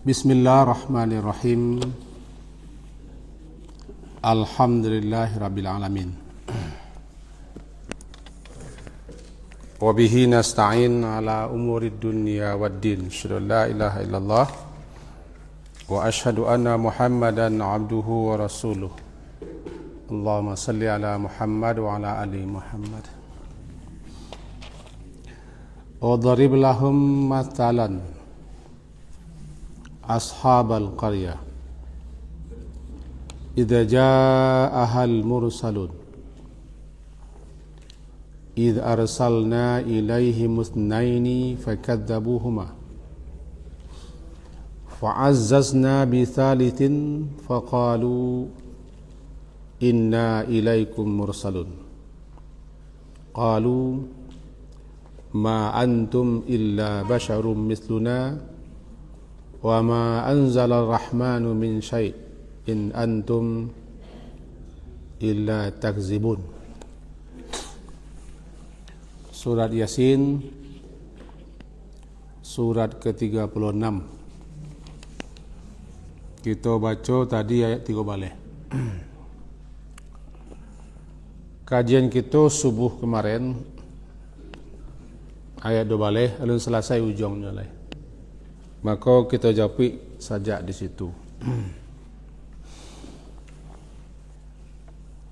Bismillahirrahmanirrahim. Alhamdulillahirabbil alamin. Wa bihi nasta'in ala umurid dunya waddin. Asyhadu an la ilaha illallah wa asyhadu anna Muhammadan abduhu wa rasuluh. Allahumma salli ala Muhammad wa ala ali Muhammad. Wadrib lahum mathalan ashabal qaryah idza ja'ahal mursalun idh arsalna ilaihim ithnaini fakadzabuhuma fa'azzazna bi thalithin faqalu inna ilaikum mursalun qalu ma antum illa basharum mithluna wa ma anzala ar-rahmanu min syai' in antum illa takzibun. Surat Yasin, surat ke-36. Kita baca tadi ayat 3 balik. Kajian kita subuh kemarin ayat 2 balik, lalu selesai ujungnya lah. Maka kita jawab saja di situ.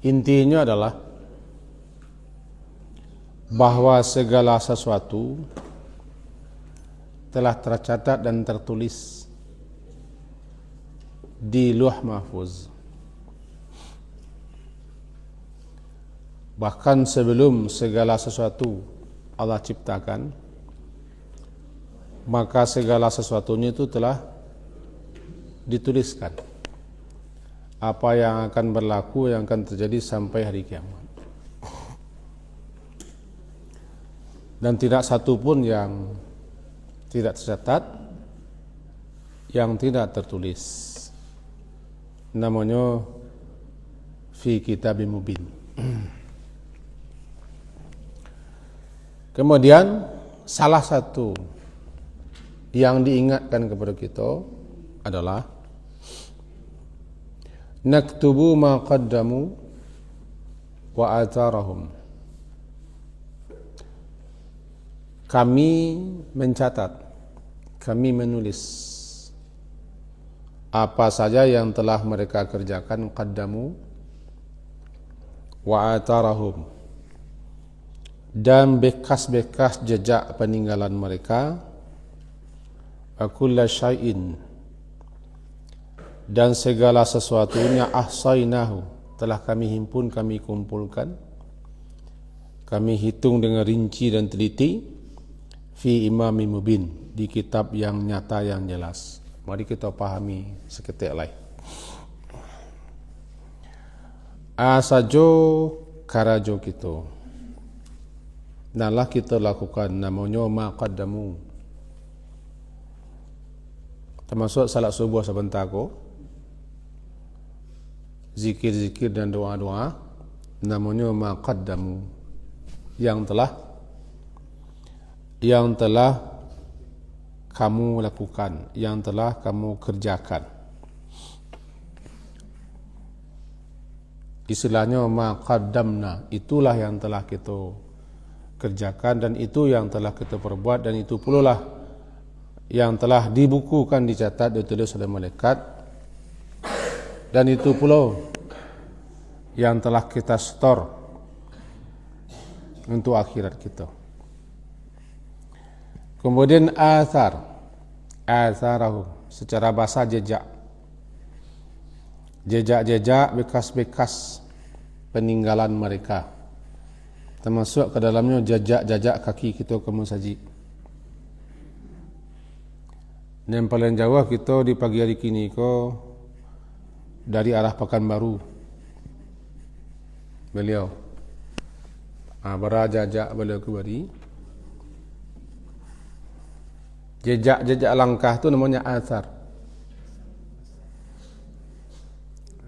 Intinya adalah bahwa segala sesuatu telah tercatat dan tertulis di Lauh Mahfuz. Bahkan sebelum segala sesuatu Allah ciptakan, maka segala sesuatunya itu telah dituliskan. Apa yang akan berlaku, yang akan terjadi sampai hari kiamat. Dan tidak satu pun yang tidak tercatat, yang tidak tertulis. Namanya fi kitabim mubin. Kemudian salah satu yang diingatkan kepada kita adalah naktubu ma qaddamu wa atharahum. Kami mencatat, kami menulis apa saja yang telah mereka kerjakan, qaddamu wa atharahum, dan bekas-bekas jejak peninggalan mereka, akulla syai'in, dan segala sesuatunya, ahsainahu, telah kami himpun, kami kumpulkan, kami hitung dengan rinci dan teliti, fi imami mubin, di kitab yang nyata, yang jelas. Mari kita pahami seketik lagi. Asajo karajo kita, nalah kita lakukan, namanya maqaddamu. Termasuk salat subuh sebentar ko, zikir-zikir dan doa-doa, namanya maqaddamu, yang telah kamu lakukan, yang telah kamu kerjakan. Istilahnya maqaddamna, itulah yang telah kita kerjakan, dan itu yang telah kita perbuat, dan itu pula lah yang telah dibukukan, dicatat, ditulis oleh malaikat, dan itu pula yang telah kita store untuk akhirat kita. Kemudian atharahu, secara bahasa jejak, jejak-jejak, bekas-bekas peninggalan mereka, termasuk ke dalamnya jejak kaki kita ke masjid. Dan paling jauh kita di pagi hari kini ko dari arah Pekanbaru. Beliau berajak beliau kembali. Jejak langkah tu namanya athar.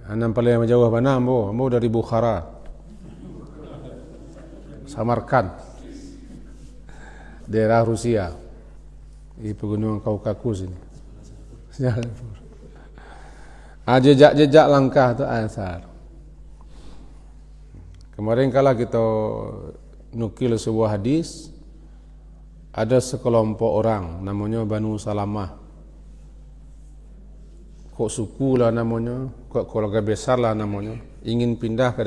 Anak paling jauh mana ambo dari Bukhara, Samarkand, daerah Rusia, di pegunungan Kaukasus ini. Jejak-jejak langkah itu asar. Kemarin kala kita nukil sebuah hadis, ada sekelompok orang namanya Banu Salamah. Kok suku lah namanya, kok keluarga besar lah namanya, ingin pindah ke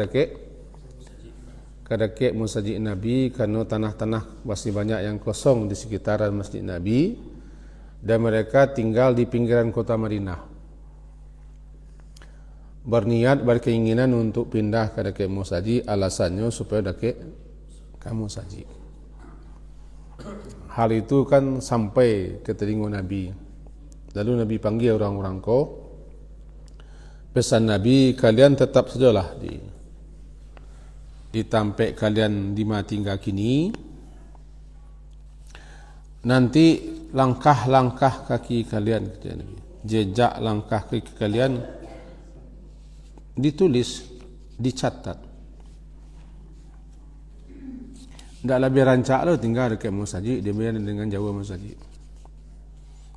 dekik Masjid Nabi karena tanah-tanah masih banyak yang kosong di sekitaran Masjid Nabi dan mereka tinggal di pinggiran kota Madinah. Berniat, berkeinginan untuk pindah ke dekik Masjid, alasannya supaya dekik kamu saji. Hal itu kan sampai ke telinga Nabi. Lalu Nabi panggil orang-orang pesan Nabi, kalian tetap sajalah di tampek kalian di tinggal kini. Nanti langkah-langkah kaki kalian, kata Nabi, jejak langkah kaki kalian ditulis, dicatat. Tak lebih rancak lah tinggal dekat masjid, dia dengan jauh masjid.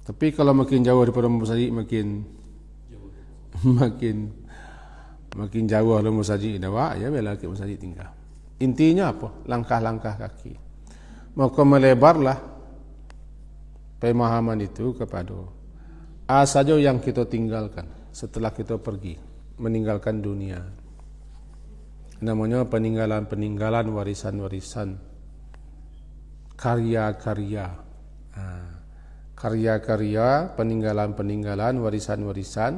Tapi kalau makin jauh daripada masjid, makin jauh lah masjid dah, ya bela dekat masjid tinggal. Intinya apa? Langkah-langkah kaki. Maka melebarlah pemahaman itu kepada saja yang kita tinggalkan setelah kita pergi meninggalkan dunia. Namanya peninggalan warisan-warisan, karya-karya, peninggalan warisan-warisan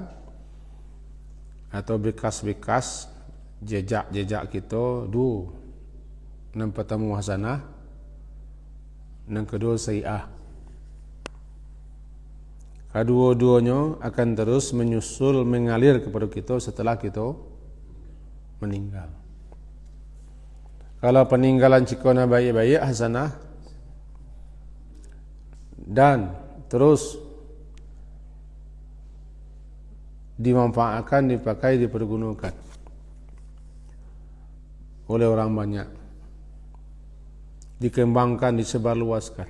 atau bekas-bekas jejak-jejak kita du. Yang pertama hasanah, yang kedua sayi'ah. Kedua-duanya akan terus menyusul, mengalir kepada kita setelah kita meninggal. Kalau peninggalan cikona baik-baik, hasanah, dan terus dimanfaatkan, dipakai, dipergunakan oleh orang banyak, dikembangkan, disebarluaskan,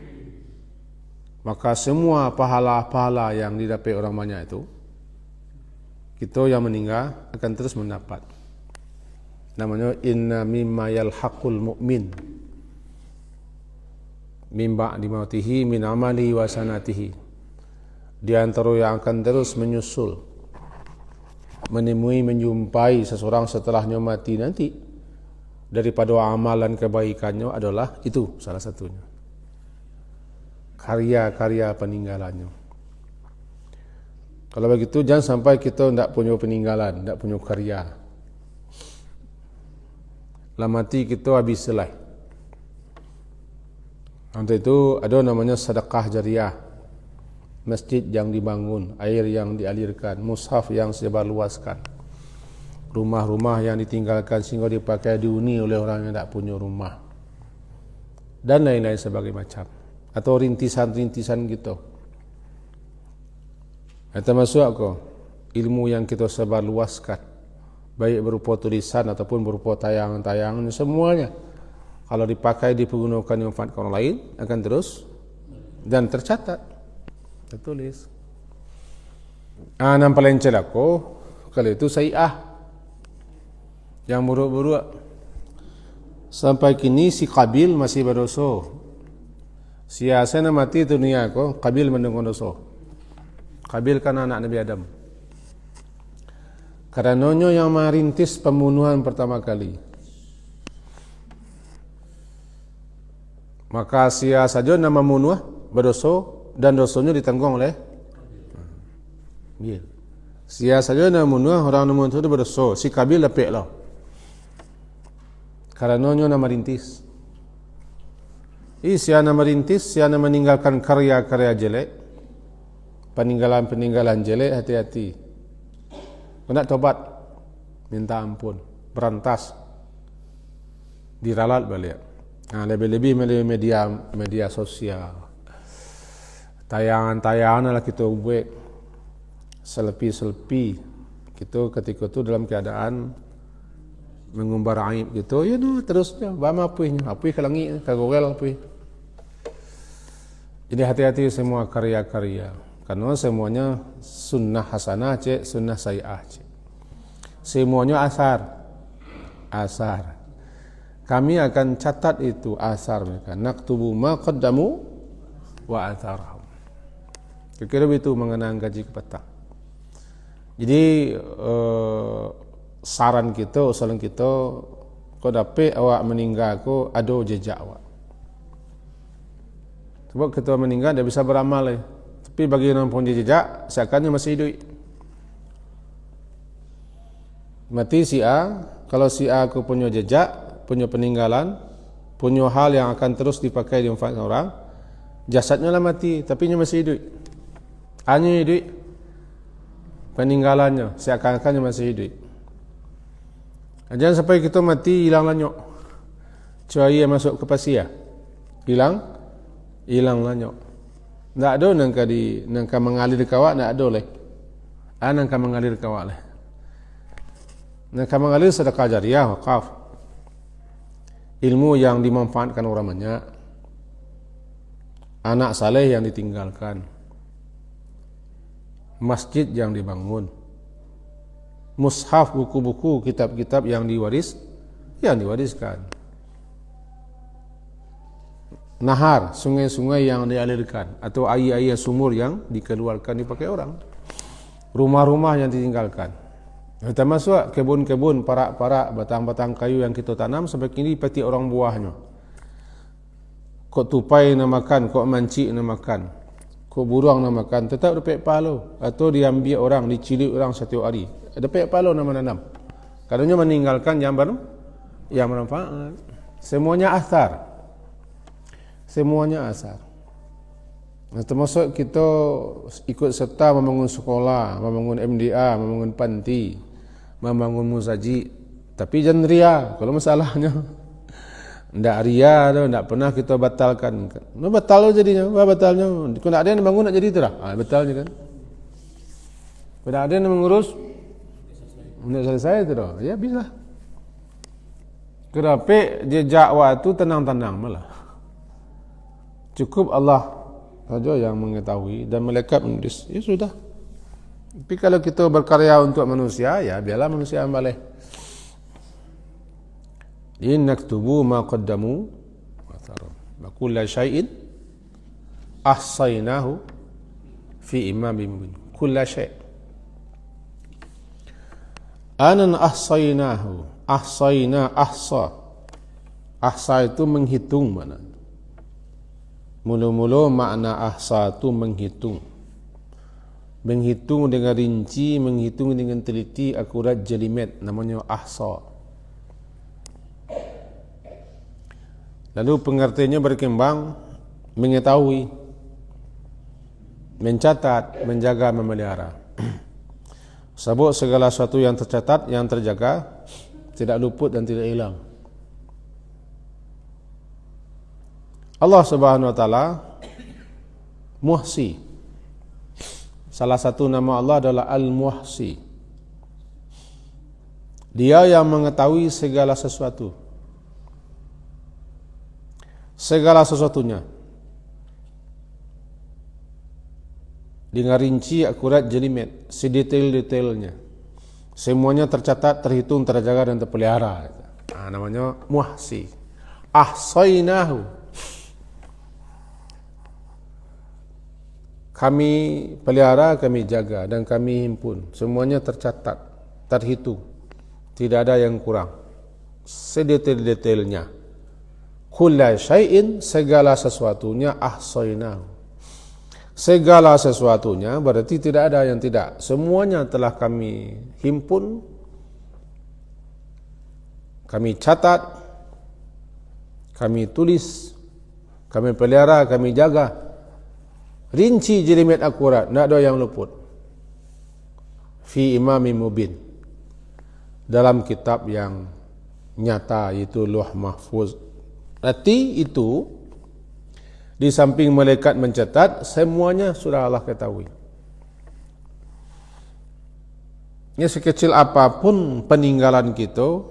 maka semua pahala-pahala yang didapat orang banyak itu, kita yang meninggal akan terus mendapat. Namanya inna mimma yalhaqul mu'min min ba'di mautihi min amali wa sanatihi. Di antara yang akan terus menyusul, menjumpai seseorang setelahnya mati nanti daripada amalan kebaikannya adalah itu salah satunya, karya-karya peninggalannya. Kalau begitu jangan sampai kita tidak punya peninggalan, tidak punya karya. Lah mati kita habis selai. Untuk itu ada namanya sedekah jariah, masjid yang dibangun, air yang dialirkan, mushaf yang disebarluaskan, rumah-rumah yang ditinggalkan sehingga dipakai dihuni oleh orang yang tidak punya rumah, dan lain-lain sebagai macam. Atau rintisan-rintisan gitu. Termasuk apa? Ilmu yang kita sebarluaskan, baik berupa tulisan ataupun berupa tayangan-tayangan, semuanya kalau dipakai, dipergunakan, dimanfaatkan orang lain akan terus dan tercatat, tertulis. Yang paling celaka kalau itu sayi'ah, yang buruk-buruk. Sampai kini si Qabil masih berdosa. Siasa na mati dunia ko, Qabil mendengar dosa. Qabil kan anak Nabi Adam. Karenanya yang merintis pembunuhan pertama kali. Maka sia saja nama membunuh berdosa dan dosanya ditanggung oleh Qabil. Sia saja nama membunuh orang membunuh itu berdosa, si Qabil lepek lah. Karenanya nama rintis. Siana merintis, siana meninggalkan karya-karya jelek, peninggalan-peninggalan jelek, hati-hati. Hendak tobat, minta ampun, berantas, diralat balik. Lebih-lebih melalui media sosial, tayangan-tayangan lah kita buat, selfie kita ketika itu dalam keadaan mengumbar aib gitu, ya no, terusnya bama apuih ke langit, ke gorel apuih. Jadi hati-hati semua karya-karya Karena semuanya sunnah hasanah cek, sunnah sayyi'ah cek. Semuanya asar. Kami akan catat itu asar mereka. Naktubu ma qaddamu wa atharahum. Kira-kira begitu mengenang gaji ke petang. Jadi saran kita, usulan kita, kau dapat awak meninggal aku ada jejak awak. Sebab kita meninggal dia bisa beramal. Tapi bagi orang punya jejak, seakannya masih hidup. Mati si A, kalau si A aku punya jejak, punya peninggalan, punya hal yang akan terus dipakai dimanfaatkan orang, jasadnya lah mati, tapi dia masih hidup. Hanya hidup, peninggalannya, seakan-akannya masih hidup. Jangan sampai kita mati, hilang lanyok. Cahaya masuk ke pasir, hilang lanyok. Tak ada nangka mengalir kawak, tak ada leh. Nangka mengalir kawak leh. Nangka mengalir sedekah jariah, wakaf. Ilmu yang dimanfaatkan orang banyak. Anak saleh yang ditinggalkan. Masjid yang dibangun. Mushaf, buku-buku, kitab-kitab yang diwariskan. Nahar, sungai-sungai yang dialirkan atau air-air sumur yang dikeluarkan dipakai orang. Rumah-rumah yang ditinggalkan. Kita masuk kebun-kebun, parak-parak, batang-batang kayu yang kita tanam sampai kini peti orang buahnya. Kok tupai nak makan, kok mancik nak makan, kok burung nak makan, tetap dapat pahala. Atau diambil orang, dicilik orang setiap hari, dapat pahala nak menanam. Kadangnya meninggalkan yang bermanfaat. Semuanya asar. Termasuk kita ikut serta membangun sekolah, membangun MDA, membangun panti, membangun musajid. Tapi jangan ria kalau masalahnya. Tidak ria tu, tidak pernah kita batalkan. Batal jadinya, batalnya. Kalau ada yang bangun nak jadi tu lah, batalnya kan. Kalau ada yang mengurus, tidak selesai tu dah. Ya bisa. Kenapa jejak waktu tenang-tenang malah. Cukup Allah saja yang mengetahui dan malaikat menulis. Ya sudah. Tapi kalau kita berkarya untuk manusia, ya biarlah manusia yang balik. Naktubu ma qaddamu wa kullu syai'in ahsaynahu fi imamin mubin. Kullu syai'. Anan ahsaynahu. Ahsa itu menghitung mana. Mula-mula makna ahsa itu menghitung. Menghitung dengan rinci, menghitung dengan teliti, akurat, jelimet, namanya ahsa. Lalu pengertiannya berkembang, mengetahui, mencatat, menjaga, memelihara. Sebab segala sesuatu yang tercatat, yang terjaga, tidak luput dan tidak hilang. Allah Subhanahu wa taala Muhsi. Salah satu nama Allah adalah Al-Muhsi. Dia yang mengetahui segala sesuatu. Segala sesuatunya. Dengan rinci, akurat, jelimet, sedetail-detailnya. Semuanya tercatat, terhitung, terjaga dan terpelihara. Namanya Muhsi. Ahsaynahu. Kami pelihara, kami jaga dan kami himpun. Semuanya tercatat, terhitung. Tidak ada yang kurang. Sedetail-detailnya. Kulla syai'in, segala sesuatunya ahsaynahu. Segala sesuatunya berarti tidak ada yang tidak. Semuanya telah kami himpun, kami catat, kami tulis, kami pelihara, kami jaga. Rinci, jelimet, akurat, tidak ada yang luput. Fi imamin mubin, dalam kitab yang nyata, itu Lauh Mahfuz. Arti itu di samping malaikat mencatat, semuanya sudah Allah ketahui. Ya, sekecil apapun peninggalan kita,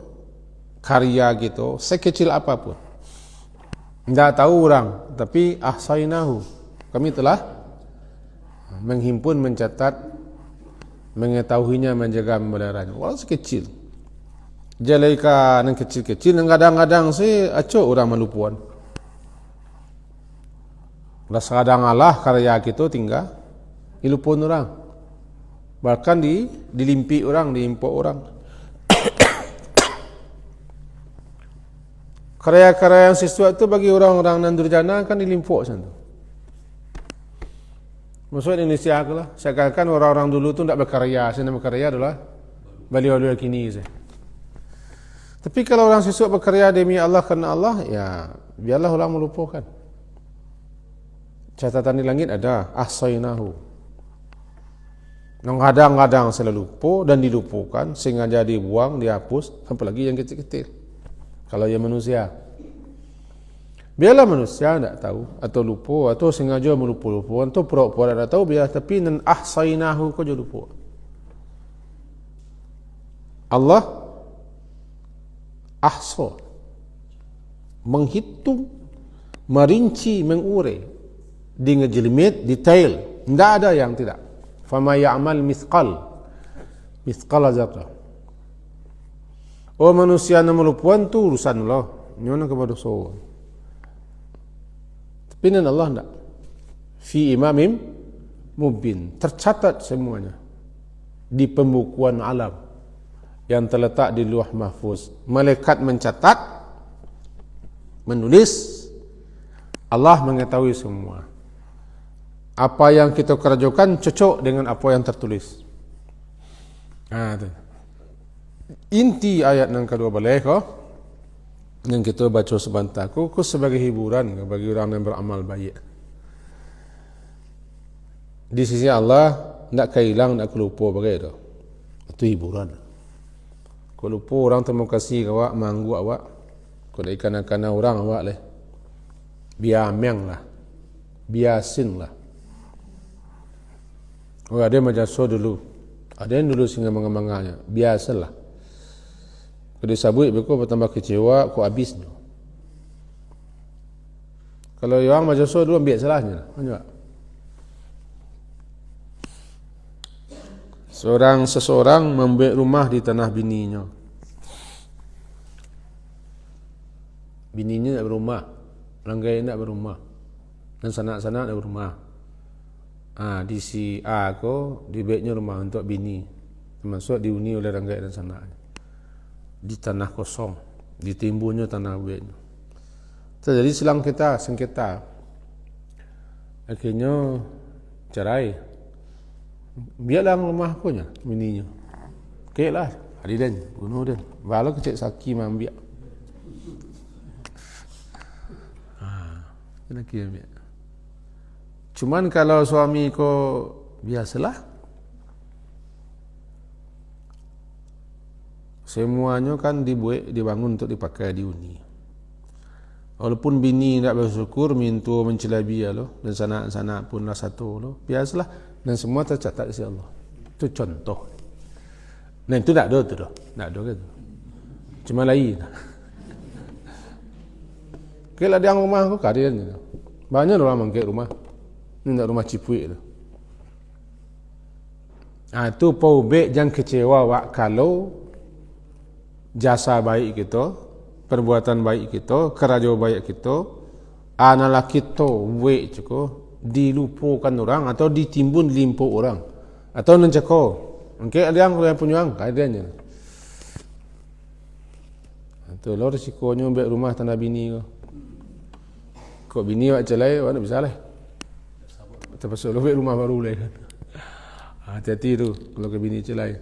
karya kita, sekecil apapun, tidak tahu orang, tapi ahsaynahu, kami telah menghimpun, mencatat, mengetahuinya, menjaga, memeliharanya. Walau sekecil. Jalaika yang kecil-kecil, yang kadang-kadang acuk orang melupuan. Rasa kadang Allah karya kita tinggal ilupun orang. Bahkan dilimpi orang, diimpok orang. Karya-karya yang sesuatu bagi orang-orang nan durjana kan dilimpok sana. Maksud Indonesia ke lah. Saya katakan orang-orang dulu tu tak berkarya. Saya nak berkarya adalah beliau-beliau kini saja. Tapi kalau orang sesuatu berkarya demi Allah kerana Allah, ya biarlah orang melupakan. Catatan di langit ada ahsainahu. Yang kadang-kadang selalu lupa dan dilupakan, sengaja dibuang, dihapus, apalagi yang kecil-kecil. Kalau yang manusia, biarlah manusia tidak tahu atau lupa atau sengaja melupa-lupa atau pura-pura tidak tahu, biar tapi nan ahsainahu kau jadi lupa. Allah ahsa, menghitung, merinci, mengurai, ngejelimet, detail. Tidak ada yang tidak. Fama ya'mal mithqal zarrah. Oh manusia yang melupuan tu urusan Allah. Nyona kepada so. Tapi nan Allah tidak. Fi imamim mubin. Tercatat semuanya di pembukuan alam yang terletak di Lauh Mahfuz. Malaikat mencatat, menulis, Allah mengetahui semua. Apa yang kita kerjakan cocok dengan apa yang tertulis. Itu. Inti ayat yang kedua balik yang kita baca sebentar ku sebagai hiburan bagi orang yang beramal baik. Di sisi Allah nak kehilang, nak kelupa bagai itu. Itu hiburan. Kalau lupa orang terima kasih awak, manggu awak. Kalau ikan-ikan orang awak leh. Biar meng lah. Biar sin lah. Oh ada majaso dulu. Ada yang dulu sehingga mengemangnya. Biasalah. Kalau disabut beku bertambah kecewa, kau habisnya. Kalau yang majaso dulu ambil salahnya. Banyak. Seseorang membuat rumah di tanah bininya. Bininya nak berumah, langgai nak berumah, dan sanak-sanak nak berumah. Di si A ko dibuatnya rumah untuk bini, termasuk dihuni oleh langgai dan sanak. Di tanah kosong, ditimbunnya tanah buatnya. Terjadi silang kita, sengketa. Akhirnya cerai. Biarlah rumah aku nya bininya. Okeylah, hari dan bunuh dan. Walau kecil saki mambiak. Kena kira biar. Cuman kalau suami ko biasalah. Semuanya kan dibangun untuk dipakai dihuni. Walaupun bini tak bersyukur, minta mencelabi lo, dan sanak-sanak pun lah satu lo, biasalah. Dan semua tercatat di Allah. Itu contoh. Nah itu tak ada tu dah. Tak ada kan. Cuma lain. Kalau dia rumah aku kadian. Banyak orang mangkit rumah. Ini nak rumah cipuik tu. Itu paubek jangan kecewa wak kalau jasa baik kita, perbuatan baik kita, kerja baik kita, analak kita wek cukup dilupakan orang atau ditimbun limpuk orang atau nenceko. Okey ada yang punya ang kadiannya. Itu lo risikonya ambil rumah tanah bini ko. Kok bini awak celai, awak nak bisa lah. Terpaksa lo ambil rumah baru lah kan. Hati-hati tu kalau ke bini celai.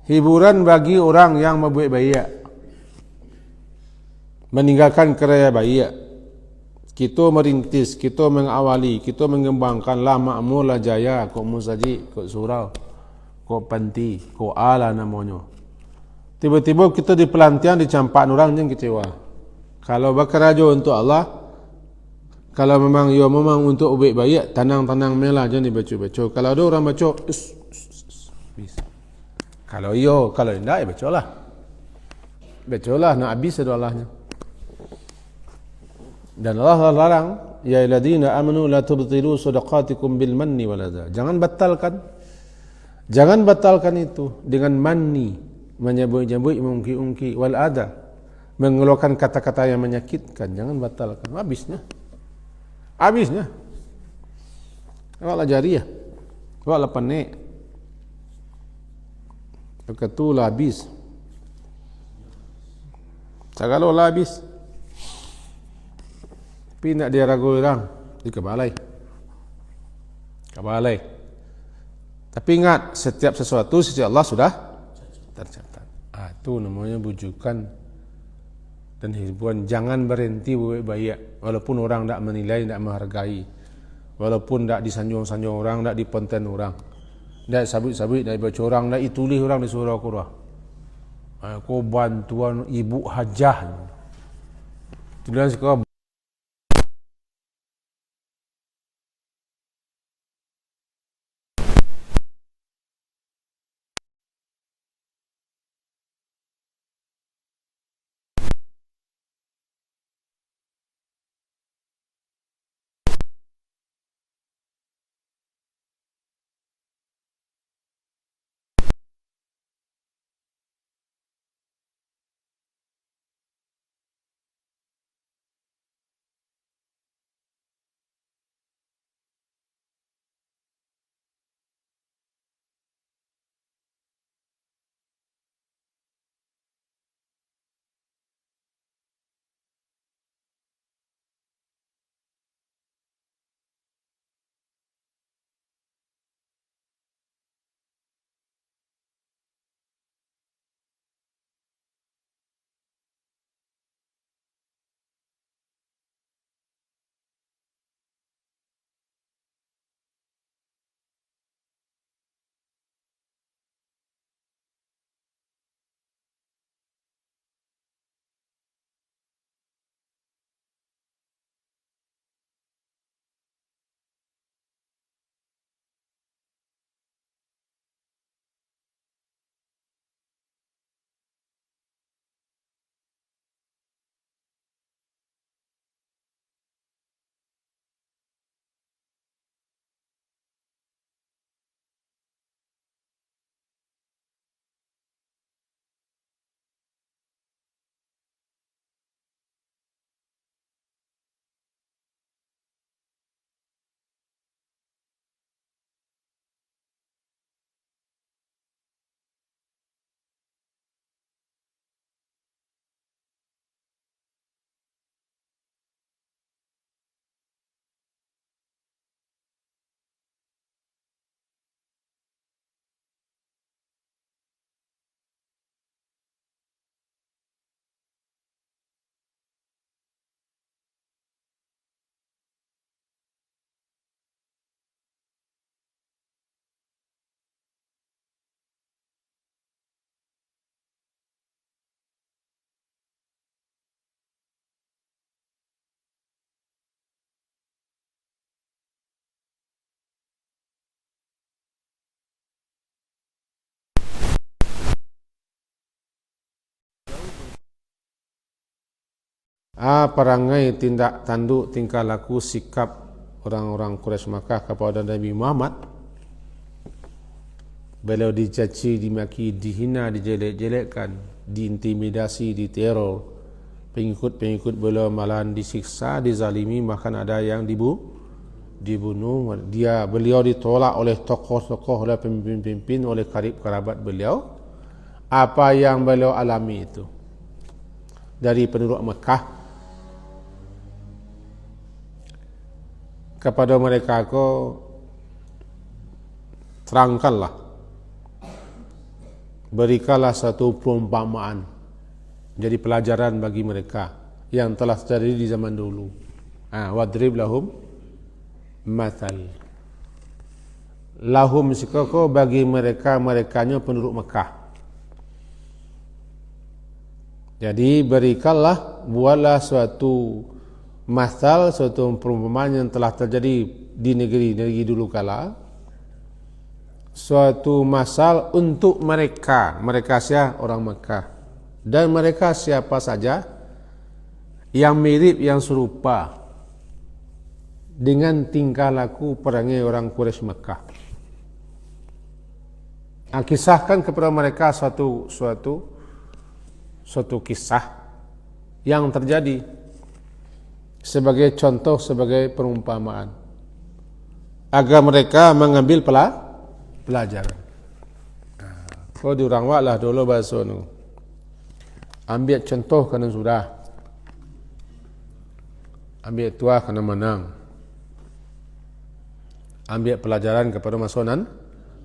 Hiburan bagi orang yang membuat baik, meninggalkan kerja baik. Kita merintis, kita mengawali, kita mengembangkan la makmur la jaya, kok musaji, kok surau, kok panti, kok ala namanya. Tiba-tiba kita di pelantian dicampak orang yang kecewa. Kalau bekerja untuk Allah, kalau memang untuk baik baik, tenang-tenang melah jangan dibaca-baca. Kalau ada orang baca, kalau tidak ya bacalah. Bacalah nak habis ada Allahnya. Dan Allah larang ya ayyuhalladzina amanu la tubtilu shadaqatikum bil manni wal adza. Jangan batalkan itu dengan manni, menyambut-nyambut, mengungki-ungki, wal adza, mengeluarkan kata-kata yang menyakitkan. Jangan batalkan. Habisnya. Wala jariyah, wala panik. Ketulah habis. Segala habis. Tapi nak dia ragu orang, di kebalai. Tapi ingat, setiap sesuatu sisi Allah sudah tercatat. Itu namanya bujukan dan hiburan. Jangan berhenti baik-baik, walaupun orang tak menilai, tak menghargai, walaupun tak disanjung-sanjung orang, tak diponten orang, tak sabit-sabit, tak baca orang, tak ditulis orang di surah-surah. Kau bantuan ibu hajah. Tulisan sekarang. Perangai, tindak tanduk, tingkah laku, sikap orang-orang Quraisy Makkah kepada Nabi Muhammad. Beliau dicaci, dimaki, dihina, dijelek-jelekkan, diintimidasi, diteror. Pengikut-pengikut beliau malahan disiksa, dizalimi, bahkan ada yang dibunuh. Beliau ditolak oleh tokoh-tokoh, oleh pemimpin-pemimpin, oleh karib-kerabat beliau. Apa yang beliau alami itu dari penduduk Mekah kepada mereka, kau terangkanlah, berikanlah satu perumpamaan jadi pelajaran bagi mereka yang telah terjadi di zaman dulu. Wadrib lahum mathal lahum, sikoko bagi merekanya penduduk Mekah. Jadi berikanlah, buatlah suatu masal, suatu perumpamaan yang telah terjadi di negeri dulu kala, suatu masal untuk mereka siapa? Orang Mekah, dan mereka siapa saja yang mirip, yang serupa. dengan tingkah laku perangai orang Quraisy Mekah. Kisahkan kepada mereka suatu kisah yang terjadi sebagai contoh, sebagai perumpamaan, agar mereka mengambil pelajaran. Kau diurang waklah dulu bahasa nu. Ambil contoh kerana sudah. Ambil tuah kerana menang. Ambil pelajaran kepada masa nan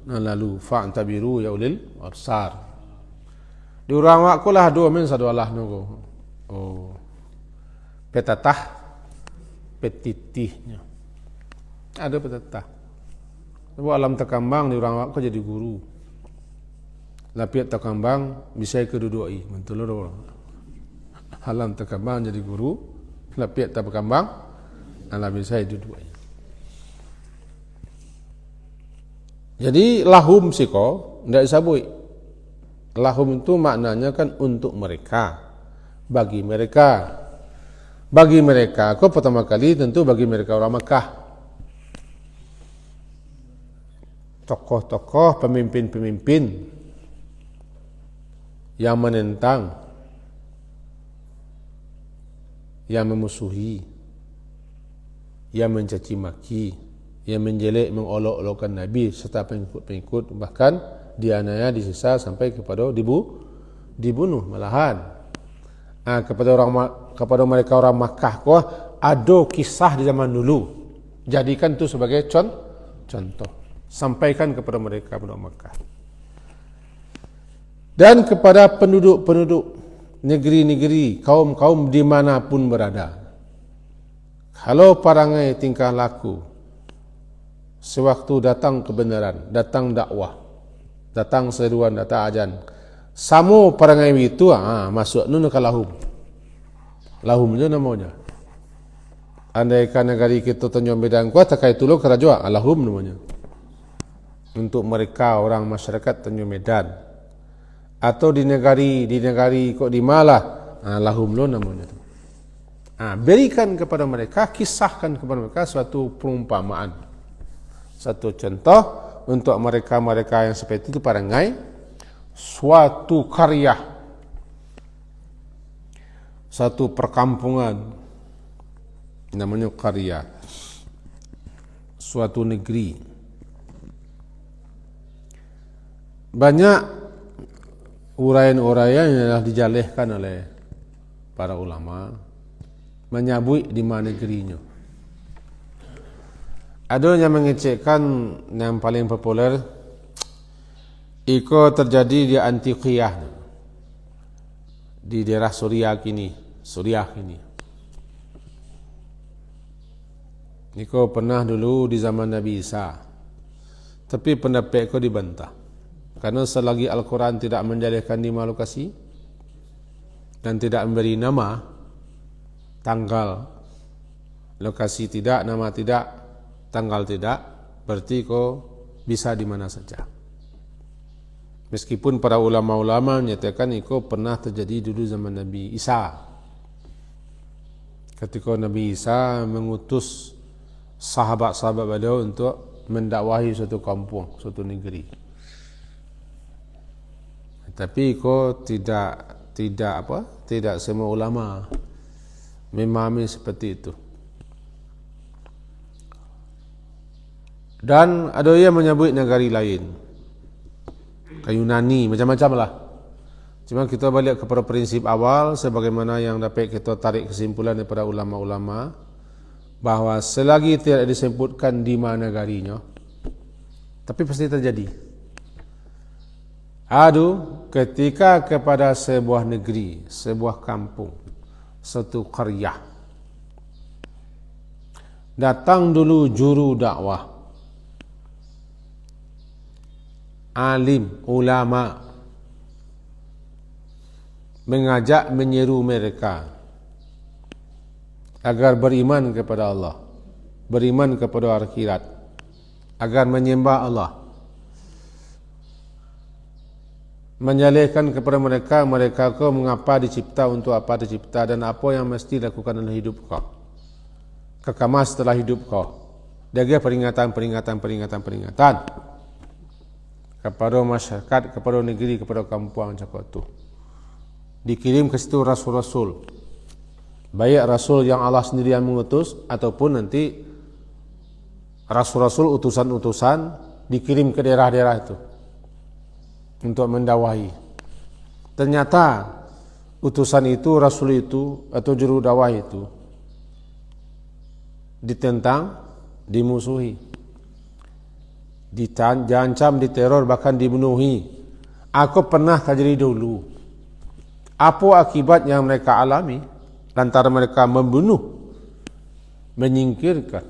lalu. Fa'tabiru ya ulil absar. Diurang wakku lah dua min sadu Allah nu. Oh. Petatah petitihnya. Ada petatah. Sebab alam terkambang diurang wakku jadi guru. Lapiat terkambang bisa kedudui. Mentulur. Alam terkambang jadi guru. Lapiat terkambang alam bisa dudui. Jadi lahum siko tidak disabui. Lahum itu maknanya kan untuk mereka. Bagi mereka. Bagi mereka. Kau pertama kali tentu bagi mereka orang Makkah. Tokoh-tokoh, pemimpin-pemimpin yang menentang, yang memusuhi, yang mencaci maki, yang menjelek, mengolok-olokkan Nabi serta pengikut-pengikut, bahkan dianiaya, disisa sampai kepada dibunuh malahan. Kepada mereka orang Makkah, ada kisah di zaman dulu. Jadikan itu sebagai contoh. Sampaikan kepada mereka penduduk Makkah. Dan kepada penduduk-penduduk negeri-negeri, kaum-kaum dimanapun berada. Kalau parangai tingkah laku, sewaktu datang kebenaran, datang dakwah, datang seruan, datang ajan, samo parangai itu, masuk nun ke lahum. Lahum itu namanya. Andaikan negari kita Tanjung Medan kuat, takai tulu kerajaan, lahum namanya. Untuk mereka orang masyarakat Tanjung Medan, atau di negari kok di Malah, lahum lo namanya. Berikan kepada mereka, kisahkan kepada mereka suatu perumpamaan, satu contoh untuk mereka yang seperti itu parangai suatu karya, satu perkampungan, namanya karya, suatu negeri. Banyak uraian-uraian yang telah dijalihkan oleh para ulama menyabui di mana negerinya. Ada yang mengecekkan yang paling populer itu terjadi di Antioquia, di daerah Suriah kini. Itu pernah dulu di zaman Nabi Isa, tapi pendapat itu dibantah. Karena selagi Al-Quran tidak menjalihkan 5 lokasi dan tidak memberi nama, tanggal, lokasi tidak, nama tidak, tanggal tidak, berarti kau bisa di mana saja. Meskipun para ulama-ulama menyatakan itu pernah terjadi dulu zaman Nabi Isa. Ketika Nabi Isa mengutus sahabat-sahabat beliau untuk mendakwahi suatu kampung, suatu negeri. Tapi kau tidak semua ulama memahami seperti itu. Dan ada yang menyebut negari lain, Yunani, macam-macam lah. Cuma kita balik kepada prinsip awal, sebagaimana yang dapat kita tarik kesimpulan daripada ulama-ulama, bahawa selagi tidak disebutkan di mana negarinya, tapi pasti terjadi. Ketika kepada sebuah negeri, sebuah kampung, satu qaryah, datang dulu juru dakwah, alim, ulama, mengajak, menyeru mereka agar beriman kepada Allah, beriman kepada akhirat, agar menyembah Allah, menjalihkan kepada mereka kau mengapa dicipta, untuk apa dicipta, dan apa yang mesti dilakukan dalam hidup kau. kekal setelah hidup kau. Dia peringatan kepada masyarakat, kepada negeri, kepada kampung cakap tu. Dikirim ke situ rasul-rasul, baik rasul yang Allah sendiri yang mengutus ataupun nanti rasul-rasul utusan-utusan dikirim ke daerah-daerah itu untuk mendakwahi. Ternyata utusan itu, rasul itu atau juru dakwah itu ditentang, dimusuhi, diancam, diteror, bahkan dibunuhi. Aku pernah terjadi dulu. Apa akibat yang mereka alami lantaran mereka membunuh, menyingkirkan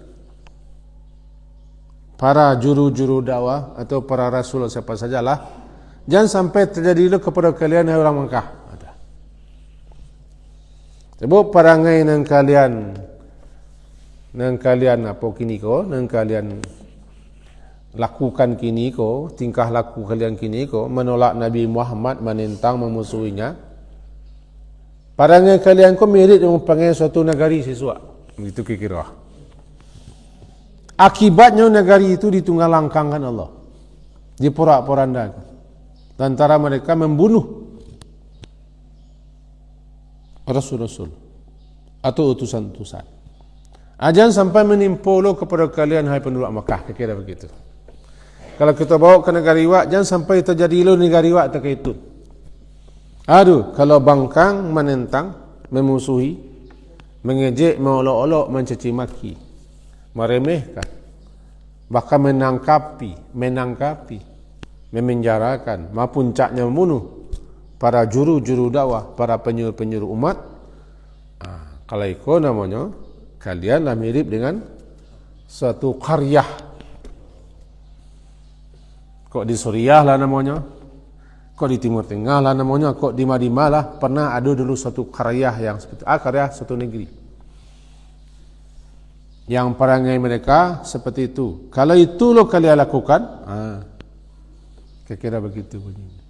para juru-juru dakwah atau para rasul siapa sajalah. Jangan sampai terjadi itu kepada kalian hai orang Mekah. Sebab perangai nang kalian apa kini ko, nang kalian lakukan kini ko, tingkah laku kalian kini ko, menolak Nabi Muhammad, menentang, memusuhinya. Perangai kalian ko mirip dengan perangai suatu negari siswa. Begitu kira. Akibatnya negari itu ditunggalangkangkan Allah, diporak-porandakan. Antara mereka membunuh rasul-rasul atau utusan-utusan. Jangan sampai menimpolo kepada kalian hai penduduk Makkah, kira begitu. Kalau kita bawa ke negara iwak, jangan sampai terjadi lo negara iwak terkaitu. Aduh, kalau bangkang, menentang, memusuhi, mengejek, mengolok-olok, mencaci maki, meremehkan, bahkan menangkapi, memenjarakan, puncaknya membunuh para juru-juru dakwah, para penyuruh-penyuruh umat. Kalau itu namanya kalianlah mirip dengan suatu qaryah. Kok di Suriah lah namanya, kok di Timur Tengah lah namanya, kok di Madinah lah. Pernah ada dulu suatu qaryah yang seperti qaryah suatu negeri yang perangai mereka seperti itu. Kalau itu lo kalian lakukan, kira-kira begitu bunyinya.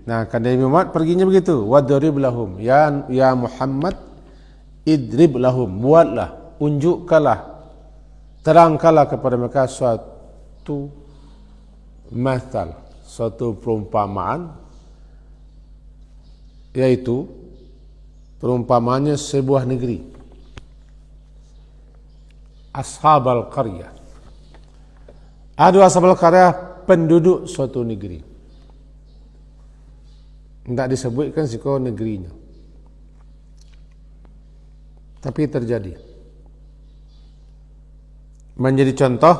Nah, kan Nabi Muhammad perginya begitu. Wadrib lahum, ya Muhammad, idrib lahum, buatlah, unjukkanlah, terangkanlah kepada mereka suatu mathal, suatu perumpamaan, yaitu perumpamaannya sebuah negeri. Ashabal qaryah. Ada ashabal qaryah, penduduk suatu negeri. Tidak disebutkan siko negerinya, tapi terjadi. Menjadi contoh,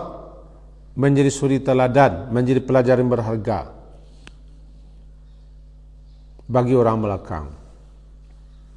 menjadi suri teladan, menjadi pelajaran berharga bagi orang belakang.